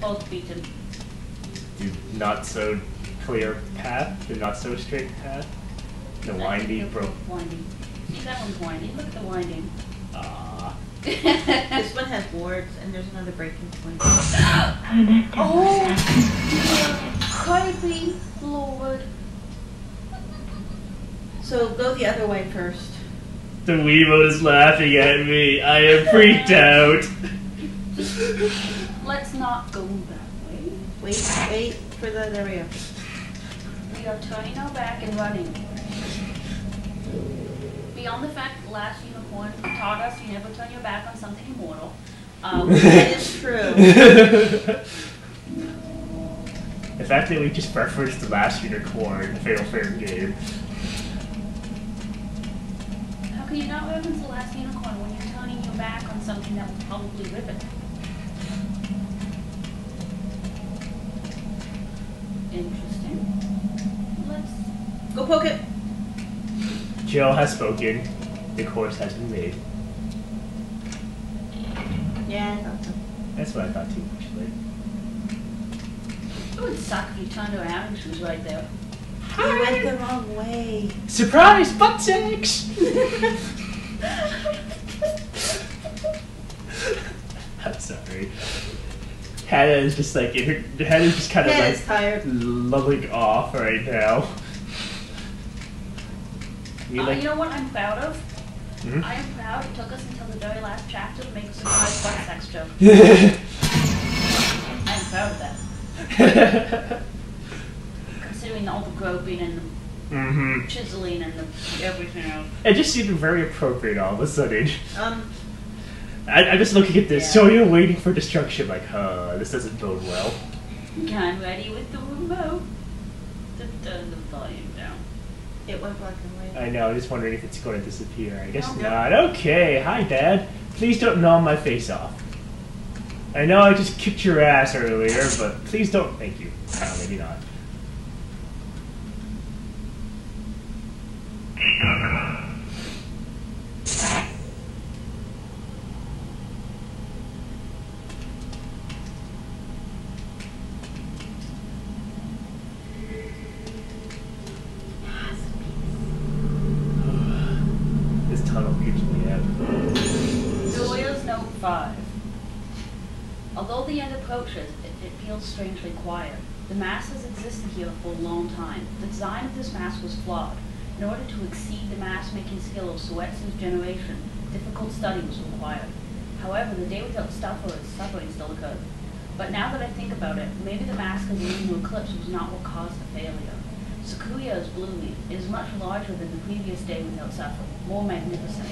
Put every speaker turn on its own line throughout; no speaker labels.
both beaten.
The not so clear path, the not so straight path, the windy,
Winding. See, that one's winding. Look at the winding.
Ah.
This one has wards, and there's another breaking point.
Oh, crazy Lord.
So go the other way first.
The Weebo is laughing at me. I am freaked out.
Let's not go that way.
Wait for the, there we go.
We are turning our back and running. Beyond the fact that the last unicorn taught us you never turn your back on something immortal.
That is true.
The fact that we just referenced the last unicorn in the Fatal Frame game.
How can you not reference the last unicorn when you're turning your back on something that will probably rip it? Interesting. Let's
Go poke it.
Jill has spoken. The course has been made.
Yeah, I thought so.
That's what I thought too, actually.
It would suck if you turned around and she was right there.
You went the wrong way.
Surprise! Butt sex! I'm sorry. Hannah is just like Hannah's just kind of
Hannah's
like
tired.
lulling off right now.
You know what I'm proud of?
Hmm?
I am proud it took us until the very last chapter to make a surprise butt sex joke. I am proud of that. Considering all the groping and the chiseling and the everything else.
It just seemed very appropriate all of a sudden. I'm just looking at this.
Yeah.
So you're waiting for destruction, like, this doesn't bode well.
I'm ready with the remote to turn the volume down.
It went black and white.
I know, I'm just wondering if it's going to disappear. I guess
No.
not. Okay, hi Dad. Please don't gnaw my face off. I know I just kicked your ass earlier, but please don't. Thank you. Maybe not. This tunnel keeps me out.
Julia's Note 5. Although the end approaches, it feels strangely quiet. The mask has existed here for a long time. The design of this mask was flawed. In order to exceed the mask-making skill of Suetsu's generation, difficult study was required. However, the day without suffering still occurred. But now that I think about it, maybe the mask of the lunar eclipse was not what caused the failure. Sakuya is blooming. It is much larger than the previous day without suffering, more magnificent.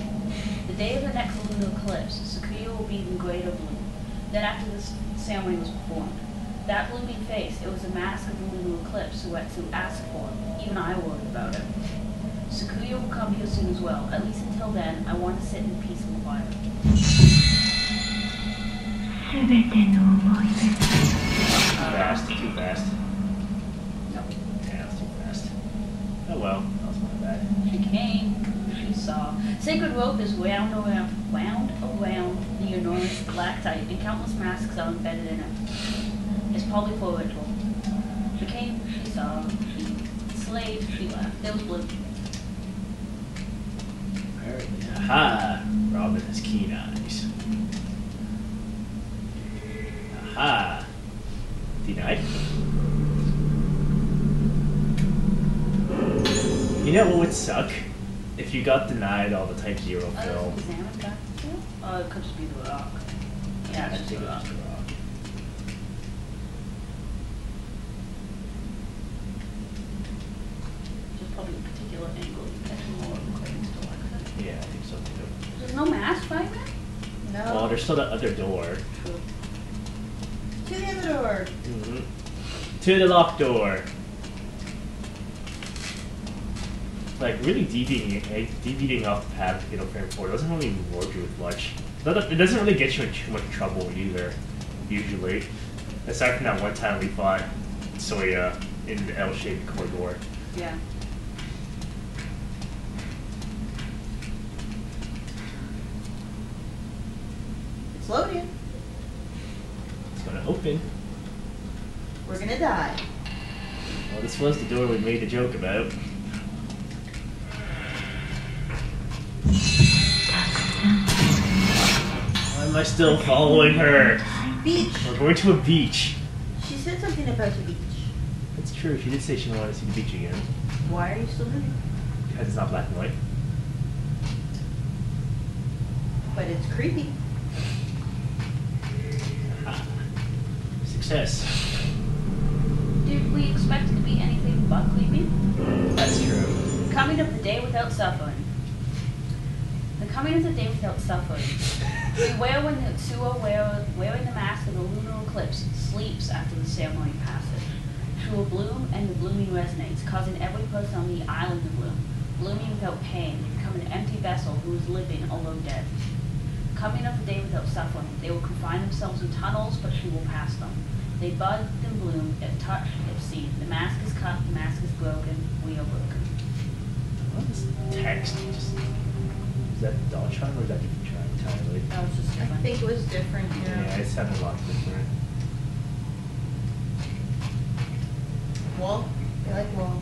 The day of the next lunar eclipse, Sakuya will be in greater bloom. Then after this ceremony was performed, that blooming face, it was a mask of the lunar eclipse Suetsu asked for. Even I worried about it. Sakuya will come here soon as well. At least until then, I want to sit in peace and quiet.
Fast, too fast.
No.
Yeah, that's too fast. Oh well, that was not bad.
She came, she saw. Sacred rope is wound around the enormous stalactite, and countless masks are embedded in it. It's probably for a ritual. She came, she saw, she slaved, she left. There was blue.
Apparently. Aha! Robin has keen eyes. Aha! Denied? You know what would suck? If you got denied all the Type 0
Oh,
film.
is Xanet got to? Oh, it could just be the rock. Yeah, it's just the rock. Just probably a particular angle you catch more according to Alexa.
Yeah, I think so too.
There's no mask right there?
No.
Well, there's still that other door.
True.
To the other door.
To the locked door. Like, really deviating off the path of Fatal Frame 4 doesn't really reward you with much. It doesn't really get you in too much trouble either, usually. Aside from that one time we fought Soya in the L-shaped corridor.
Yeah.
It's loading.
It's gonna open.
We're gonna die.
Well, this was the door we made a joke about. Why am I still following her?
Beach.
We're going to a beach.
She said something about the beach.
That's true. She did say she wanted to see the beach again.
Why are you still moving?
Because it's not black and white.
But it's creepy.
Ah, success.
Did we expect it to be anything but creepy?
That's true.
Coming of the day without suffering. The coming of the day without suffering. Beware when the Tsuo wearing the mask of the lunar eclipse sleeps after the ceremony passes. She will bloom and the blooming resonates, causing every person on the island to bloom, blooming without pain, to become an empty vessel who is living although dead. Coming of the day without suffering, they will confine themselves in tunnels, but she will pass them. They bud and bloom, if touched, if seen. The mask is cut, the mask is broken, we are broken.
What is text? Just, is that doll charm or is that different charm entirely?
That was just
I
different.
think it was different,
Yeah, it sounded a lot different.
Wall? I like wall.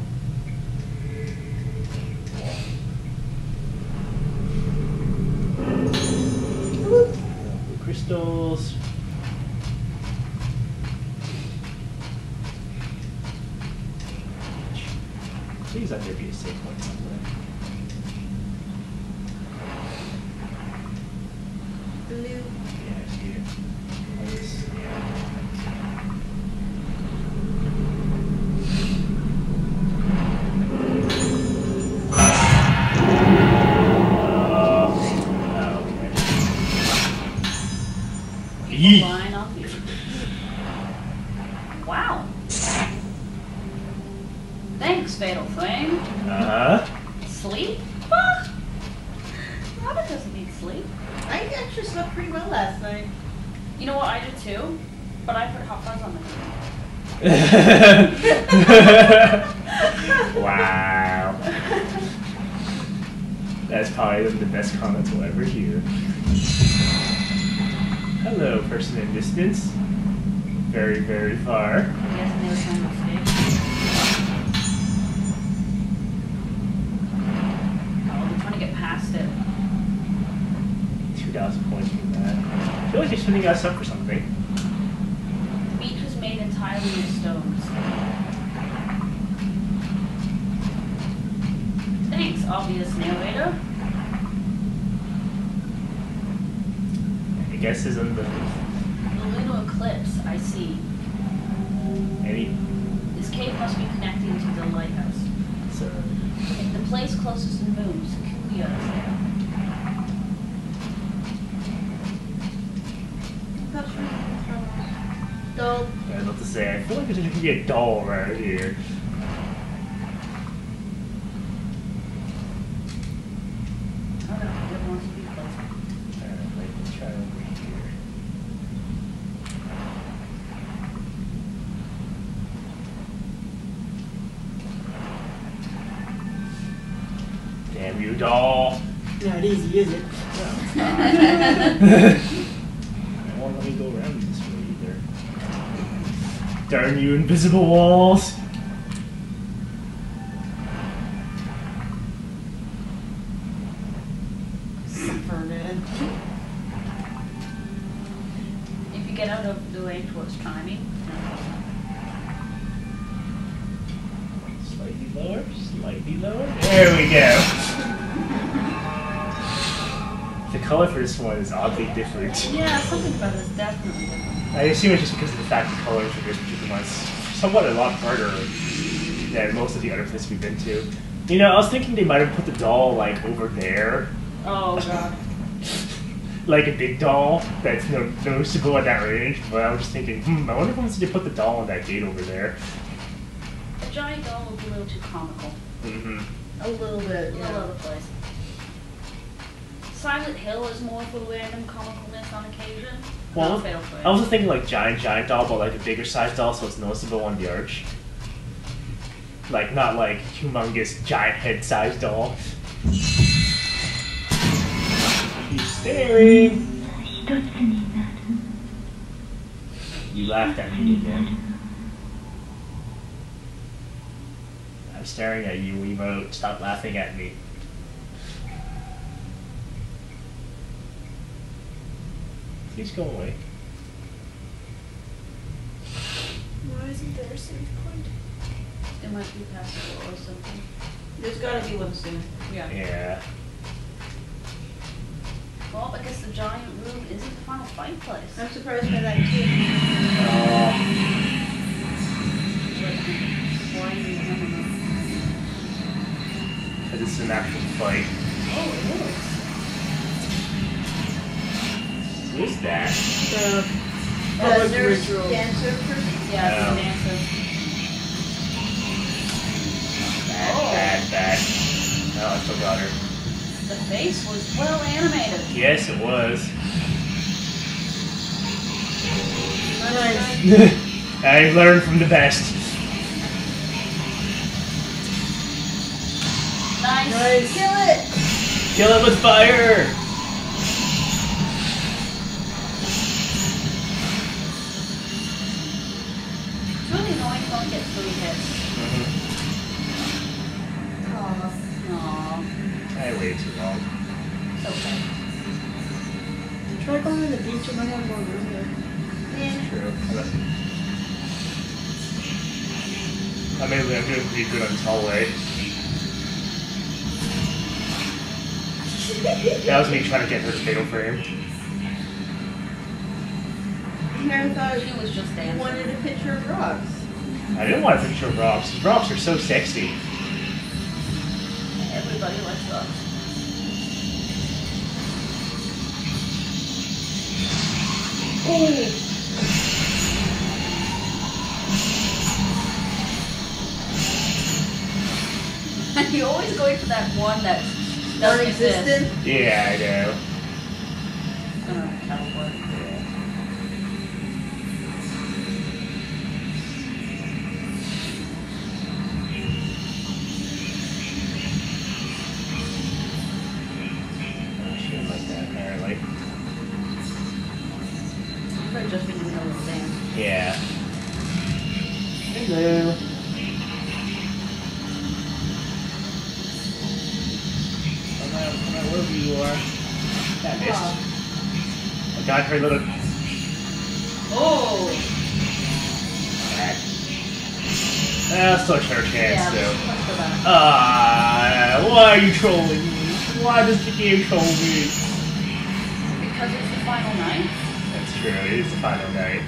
Crystals. Please let there be a safe point somewhere.
Blue.
Yeah, I see it.
People lying on you. Wow. Thanks, Fatal Flame. Sleep? Ah. Robert doesn't need sleep.
I actually slept pretty well last night.
You know what, I did too, but I put hot fuzz on the
Wow. That's probably the best comments we'll ever hear. Hello, person in distance. Very, very far.
Yes, and they were trying to escape. Oh, they're trying to get past it.
2,000 points from that. I feel like they're setting us up for something.
The beach was made entirely of stones. Thanks, obvious narrator.
I guess is in the
The lunar eclipse, I see.
any.
This cave must be connecting to the lighthouse.
So
The place closest to the moon, Sakuya is there.
Doll.
I was about to say, I feel like there could be a doll right here.
Oh no, it wants to be closer.
Alright, let's try over here. Damn you, doll.
Not easy, is it?
It won't let me go around this way either. Darn you, invisible walls!
Fernand.
If you get out of the range where it's chiming,
Slightly lower, slightly lower. There we go. The color for this one is oddly different.
yeah, something about it is definitely different.
I assume it's just because of the fact the colors for this particular one's somewhat a lot harder than most of the other places we've been to. You know, I was thinking they might have put the doll like over there.
Oh god.
Like a big doll that's noticeable at that range, but I was just thinking, I wonder if once they put the doll on that gate over there.
A giant doll would be a little too comical.
Mm-hmm.
A little bit,
A little out of place. Silent Hill is more for random comicalness on occasion.
Well,
Not Fatal Flame.
I was thinking like giant doll, but like a bigger size doll, so it's noticeable on the arch. Like not like humongous giant head size doll. She's staring. You laughed at me again. staring at you, emote. Stop laughing at me. Please go away.
Why isn't there a save point?
It might be past the door or something.
There's gotta be one soon.
Yeah.
Yeah.
Well, I guess the giant room isn't the final fight place.
I'm surprised by that too.
Oh.
Why do you remember that?
Because it's an actual fight.
Oh, it
Who's that?
The ritual.
Dancer person?
is. Yeah, it's
Oh.
a dancer.
Bad,
Oh.
bad. Oh, I still got her.
The face was well animated.
Yes, it was.
Nice.
I learned from the best.
Nice.
Nice.
Kill it.
Kill it with fire!
It's really annoying if you don't get 3 hits. Aww.
I waited too long.
It's okay.
Try going to the beach, you might have more room there.
True. I'm doing pretty good on this hallway. That was me trying to get her fatal frame.
You never thought
She was just
you
dancing.
wanted a picture of rocks.
I didn't want a picture of Robs. Robs are so sexy.
Everybody likes rocks. You're always going for that one that doesn't exist.
Non-existent.
Yeah, I know.
Teleport.
Yeah. Oh, she didn't like that, apparently.
Probably just because we know it's dance.
Yeah. Hello. Come on, wherever you are. That missed. I got her little.
Oh!
I'll still her chance,
Yeah,
though.
let's go back.
Why are you trolling me? Why does the game troll me?
Because it's the final night?
That's true, it is the final night.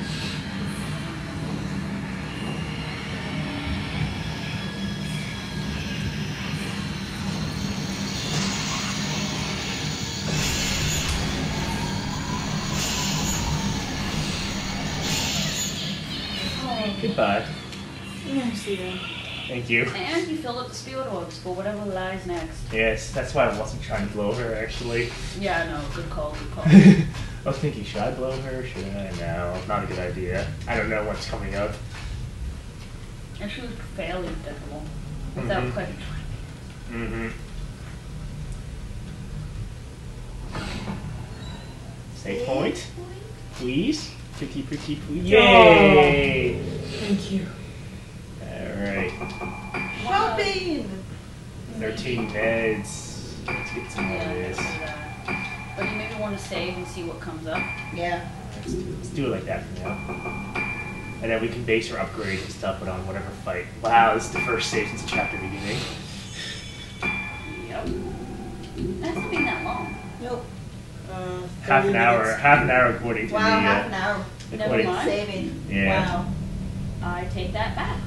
Goodbye.
Yeah, see that.
Thank you.
And you filled up the spirit orbs for whatever lies next.
Yes, that's why I wasn't trying to blow her, actually.
Yeah, no, good call, good call.
I was thinking, should I blow her? Should I? No, not a good idea. I don't know what's coming up.
And she was fairly difficult. Without
Mhm.
quite a
Mm-hmm. Save point, please. Pretty, pretty, please. Yay!
Thank you.
Alright.
Shopping!
13 meds. Let's get some more
Yeah,
of this.
but you maybe want to save and see what comes up.
Yeah.
Let's do it like that for now. And then we can base our upgrades and stuff on whatever fight. Wow, this is the first save since the chapter beginning.
Yep. It hasn't been that long.
Nope.
Half
30
an hour.
minutes.
Half an hour according to
Wow,
the.
half an hour.
Never
according-
mind.
Saving.
Yeah.
Wow.
I take that back.